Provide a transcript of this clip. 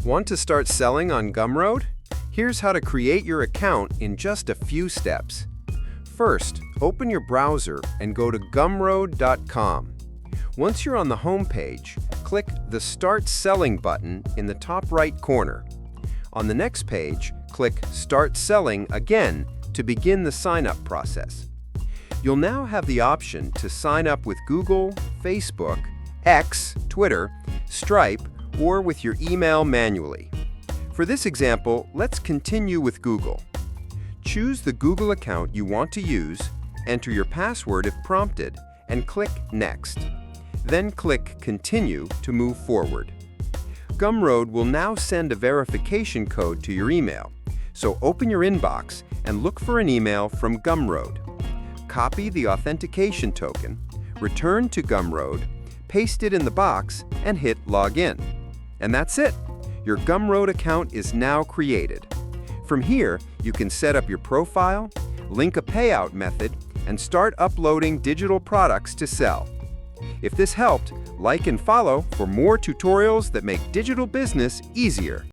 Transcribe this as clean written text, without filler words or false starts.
Want to start selling on Gumroad? Here's how to create your account in just a few steps. First, open your browser and go to gumroad.com. Once you're on the home page, click the Start Selling button in the top right corner. On the next page, click Start Selling again to begin the sign-up process. You'll now have the option to sign up with Google, Facebook, X, Twitter, Stripe, or with your email manually. For this example, let's continue with Google. Choose the Google account you want to use, enter your password if prompted, and click Next. Then click Continue to move forward. Gumroad will now send a verification code to your email, so open your inbox and look for an email from Gumroad. Copy the authentication token, return to Gumroad, paste it in the box, and hit Login. And that's it! Your Gumroad account is now created. From here, you can set up your profile, link a payout method, and start uploading digital products to sell. If this helped, like and follow for more tutorials that make digital business easier.